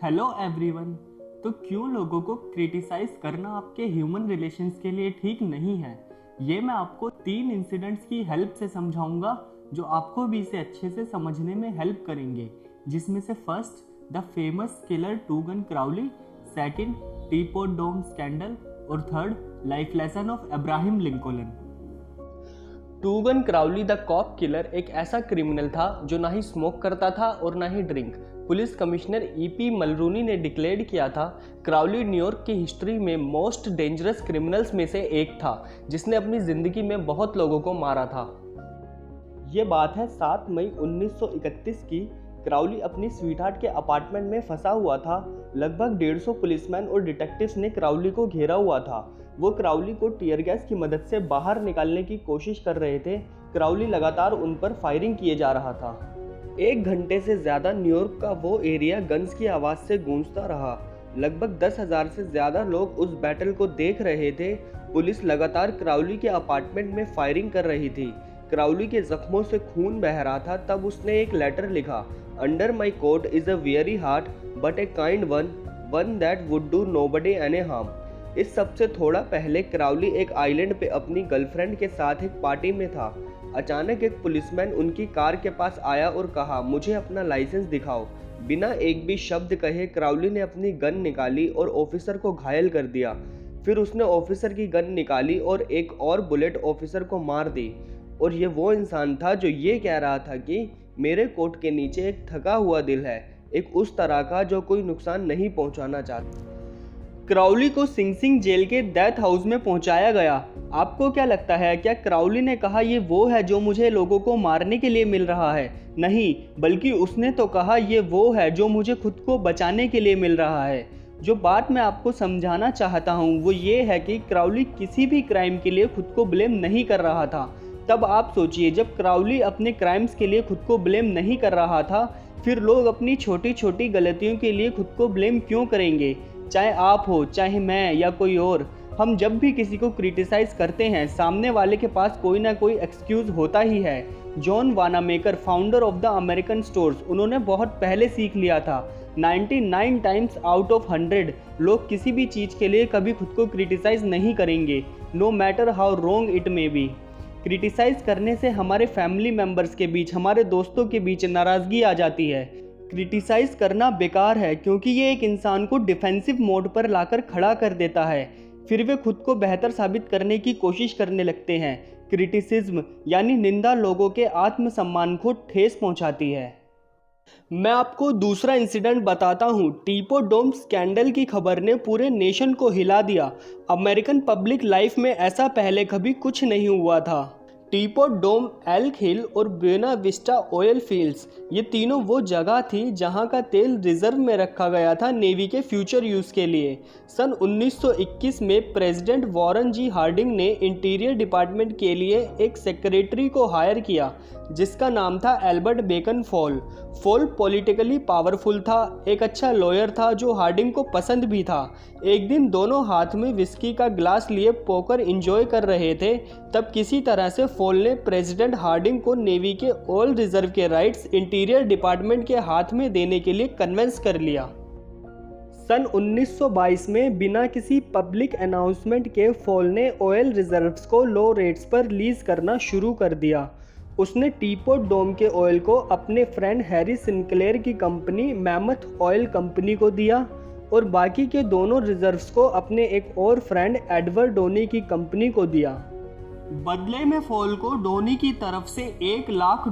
Hello everyone. तो क्यों लोगों को क्रिटिसाइज करना आपके ह्यूमन रिलेशंस के लिए ठीक नहीं है, ये मैं आपको 3 इंसिडेंट्स की हेल्प से समझाऊंगा जो आपको भी इसे अच्छे से समझने में हेल्प करेंगे। जिसमें से first, the famous killer two gun Crowley, second, teapot dome scandal और third, life lesson of Abraham Lincoln. Two gun Crowley the cop killer एक ऐसा क्रिमिनल था जो ना ही स्मोक करता था और ना ही ड्रिंक। पुलिस कमिश्नर ईपी मलरूनी ने डिक्लेयर किया था क्राउली न्यूयॉर्क की हिस्ट्री में मोस्ट डेंजरस क्रिमिनल्स में से एक था जिसने अपनी ज़िंदगी में बहुत लोगों को मारा था। ये बात है 7 मई 1931 की। क्राउली अपनी स्वीटहार्ट के अपार्टमेंट में फंसा हुआ था। लगभग 150 पुलिसमैन और डिटेक्टिव्स ने क्राउली को घेरा हुआ था। वो क्राउली को टीयर गैस की मदद से बाहर निकालने की कोशिश कर रहे थे। क्राउली लगातार उन पर फायरिंग किए जा रहा था। 1 घंटे से ज़्यादा न्यूयॉर्क का वो एरिया गन्स की आवाज़ से गूंजता रहा। लगभग 10,000 से ज़्यादा लोग उस बैटल को देख रहे थे। पुलिस लगातार क्राउली के अपार्टमेंट में फायरिंग कर रही थी। क्राउली के जख्मों से खून बह रहा था। तब उसने एक लेटर लिखा, under my coat is a very heart but a kind one that would do nobody any harm. इस सबसे थोड़ा पहले क्राउली एक आइलैंड पे अपनी गर्लफ्रेंड के साथ एक पार्टी में था। अचानक एक पुलिसमैन उनकी कार के पास आया और कहा, मुझे अपना लाइसेंस दिखाओ। बिना एक भी शब्द कहे क्राउली ने अपनी गन निकाली और ऑफिसर को घायल कर दिया। फिर उसने ऑफिसर की गन निकाली और एक और बुलेट ऑफिसर को मार दी। और ये वो इंसान था जो ये कह रहा था कि मेरे कोट के नीचे एक थका हुआ दिल है, एक उस तरह का जो कोई नुकसान नहीं पहुंचाना चाहता। क्राउली को सिंग सिंग जेल के डेथ हाउस में पहुंचाया गया। आपको क्या लगता है, क्या क्राउली ने कहा ये वो है जो मुझे लोगों को मारने के लिए मिल रहा है? नहीं, बल्कि उसने तो कहा ये वो है जो मुझे खुद को बचाने के लिए मिल रहा है। जो बात मैं आपको समझाना चाहता हूँ वो ये है कि क्राउली किसी भी क्राइम के लिए खुद को ब्लेम नहीं कर रहा था। तब आप सोचिए, जब क्राउली अपने क्राइम्स के लिए खुद को ब्लेम नहीं कर रहा था, फिर लोग अपनी छोटी छोटी गलतियों के लिए खुद को ब्लेम क्यों करेंगे? चाहे आप हो, चाहे मैं या कोई और। हम जब भी किसी को क्रिटिसाइज करते हैं, सामने वाले के पास कोई ना कोई एक्सक्यूज़ होता ही है। John Wanamaker, founder of the American stores, उन्होंने बहुत पहले सीख लिया था 99 टाइम्स आउट ऑफ 100 लोग किसी भी चीज़ के लिए कभी खुद को क्रिटिसाइज नहीं करेंगे, no matter how wrong it may be. Criticise करने से हमारे फैमिली मेम्बर्स के बीच, हमारे दोस्तों के बीच नाराज़गी आ जाती है। क्रिटिसाइज करना बेकार है क्योंकि ये एक इंसान को डिफेंसिव मोड पर लाकर खड़ा कर देता है। फिर वे खुद को बेहतर साबित करने की कोशिश करने लगते हैं। क्रिटिसिज्म यानी निंदा लोगों के आत्मसम्मान को ठेस पहुंचाती है। मैं आपको दूसरा इंसिडेंट बताता हूँ। टीपॉट डोम स्कैंडल की खबर ने पूरे नेशन को हिला दिया। अमेरिकन पब्लिक लाइफ में ऐसा पहले कभी कुछ नहीं हुआ था। टीपॉट डोम, एल्क हिल और बुएना विस्टा ऑयल फील्ड्स, ये तीनों वो जगह थी जहां का तेल रिजर्व में रखा गया था नेवी के फ्यूचर यूज़ के लिए। सन 1921 में प्रेसिडेंट वॉरेन जी हार्डिंग ने इंटीरियर डिपार्टमेंट के लिए एक सेक्रेटरी को हायर किया जिसका नाम था Albert Bacon Fall. Fall politically powerful था, एक अच्छा लॉयर था जो हार्डिंग को पसंद भी था। एक दिन दोनों हाथ में विस्की का ग्लास लिए पोकर एंजॉय कर रहे थे, तब किसी तरह से फॉल ने प्रेसिडेंट हार्डिंग को नेवी के ऑयल रिजर्व के राइट्स इंटीरियर डिपार्टमेंट के हाथ में देने के लिए कन्विंस कर लिया। सन 1922 में बिना किसी पब्लिक अनाउंसमेंट के फॉल ने ऑयल रिजर्व्स को लो रेट्स पर लीज करना शुरू कर दिया। उसने टीपॉट डोम के ऑयल को अपने फ्रेंड हैरी सिंक्लेयर की कंपनी मैमथ ऑयल कंपनी को दिया और बाकी के दोनों रिजर्व्स को अपने एक और फ्रेंड एडवर्ड डोनी की कंपनी को दिया। बदले में फॉल को डोनी की तरफ से $1 लाख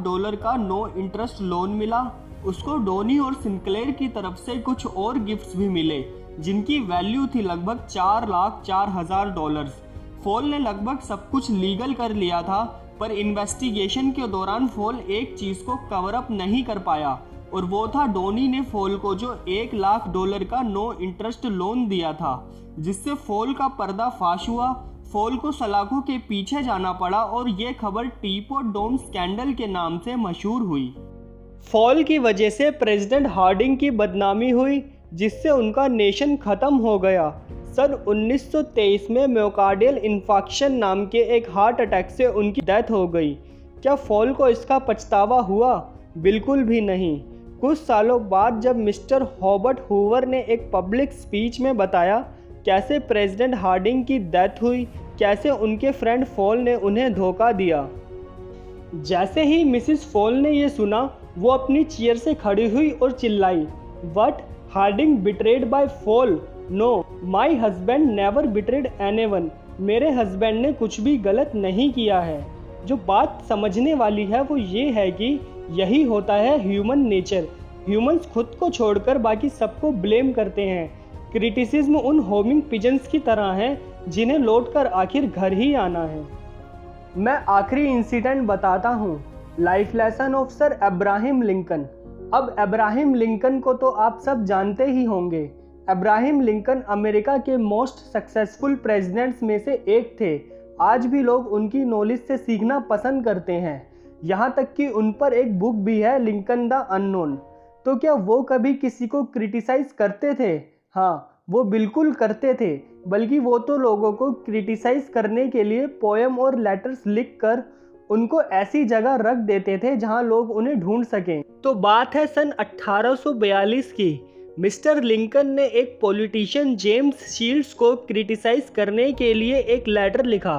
का नो इंटरेस्ट लोन मिला। उसको डोनी और सिंक्लेयर की तरफ से कुछ और गिफ्ट्स भी मिले जिनकी वैल्यू थी लगभग $4,04,000। फॉल ने लगभग सब कुछ लीगल कर लिया था, पर इन्वेस्टिगेशन के दौरान फॉल एक चीज को कवर अप नहीं कर पाया और वो था डोनी ने फॉल को जो $1 लाख का नो इंटरेस्ट लोन दिया था, जिससे फॉल का पर्दाफाश हुआ। फॉल को सलाखों के पीछे जाना पड़ा और ये खबर टीपॉट डोम स्कैंडल के नाम से मशहूर हुई। फॉल की वजह से प्रेसिडेंट हार्डिंग की बदनामी हुई जिससे उनका नेशन खत्म हो गया। सन 1923 में म्योकार्डियल इन्फाक्शन नाम के एक हार्ट अटैक से उनकी डेथ हो गई। क्या फॉल को इसका पछतावा हुआ? बिल्कुल भी नहीं। कुछ सालों बाद जब मिस्टर हॉबर्ट हूवर ने एक पब्लिक स्पीच में बताया कैसे प्रेसिडेंट हार्डिंग की डेथ हुई, कैसे उनके फ्रेंड फॉल ने उन्हें धोखा दिया। जैसे ही मिसिस फॉल ने यह सुना, वो अपनी चेयर से खड़ी हुई और चिल्लाई, "What? Harding betrayed by Fall? No, my husband never betrayed anyone. मेरे हस्बैंड ने कुछ भी गलत नहीं किया है।" जो बात समझने वाली है वो ये है कि यही होता है ह्यूमन नेचर। ह्यूमंस खुद को छोड़कर बाकी सबको ब्लेम करते हैं। क्रिटिसिज्म उन होमिंग पिजन्स की तरह है जिन्हें लौटकर आखिर घर ही आना है। मैं आखिरी इंसिडेंट बताता हूँ, life lesson of sir Abraham Lincoln. अब अब्राहम लिंकन को तो आप सब जानते ही होंगे। अब्राहम लिंकन अमेरिका के मोस्ट सक्सेसफुल प्रेसिडेंट्स में से एक थे। आज भी लोग उनकी नॉलेज से सीखना पसंद करते हैं, यहाँ तक कि उन पर एक बुक भी है, लिंकन द अननोन। तो क्या वो कभी किसी को क्रिटिसाइज करते थे? हाँ, वो बिल्कुल करते थे। बल्कि वो तो लोगों को क्रिटिसाइज करने के लिए पोएम और लेटर्स लिखकर उनको ऐसी जगह रख देते थे जहां लोग उन्हें ढूंढ सकें। तो बात है सन 1842 की। मिस्टर लिंकन ने एक पॉलिटिशियन जेम्स शील्ड्स को क्रिटिसाइज करने के लिए एक लेटर लिखा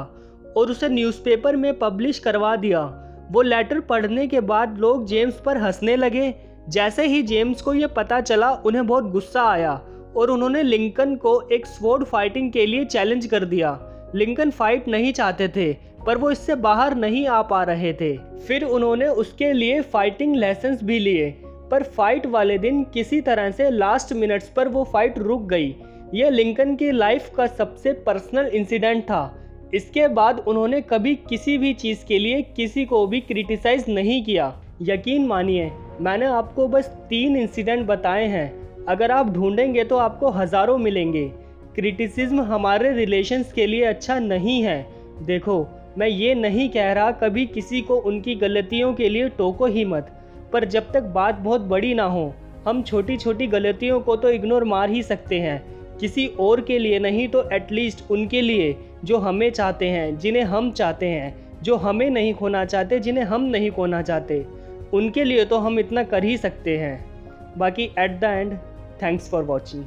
और उसे न्यूज़पेपर में पब्लिश करवा दिया। वो लेटर पढ़ने के बाद लोग जेम्स पर हंसने लगे। जैसे ही जेम्स को ये पता चला, उन्हें बहुत गुस्सा आया और उन्होंने लिंकन को एक स्वॉर्ड फाइटिंग के लिए चैलेंज कर दिया। लिंकन फाइट नहीं चाहते थे, पर वो इससे बाहर नहीं आ पा रहे थे। फिर उन्होंने उसके लिए फाइटिंग लेसन्स भी लिए, पर फाइट वाले दिन किसी तरह से लास्ट मिनट्स पर वो फाइट रुक गई। ये लिंकन की लाइफ का सबसे पर्सनल इंसिडेंट था। इसके बाद उन्होंने कभी किसी भी चीज़ के लिए किसी को भी क्रिटिसाइज नहीं किया। यकीन मानिए, मैंने आपको बस 3 इंसिडेंट बताए हैं। अगर आप ढूंढेंगे तो आपको हज़ारों मिलेंगे। क्रिटिसिज्म हमारे रिलेशंस के लिए अच्छा नहीं है। देखो, मैं ये नहीं कह रहा कभी किसी को उनकी गलतियों के लिए टोको ही मत, पर जब तक बात बहुत बड़ी ना हो, हम छोटी छोटी गलतियों को तो इग्नोर मार ही सकते हैं। किसी और के लिए नहीं तो एटलीस्ट उनके लिए जो हमें चाहते हैं, जिन्हें हम चाहते हैं, जो हमें नहीं खोना चाहते, जिन्हें हम नहीं खोना चाहते, उनके लिए तो हम इतना कर ही सकते हैं। बाकी at the end, thanks for watching.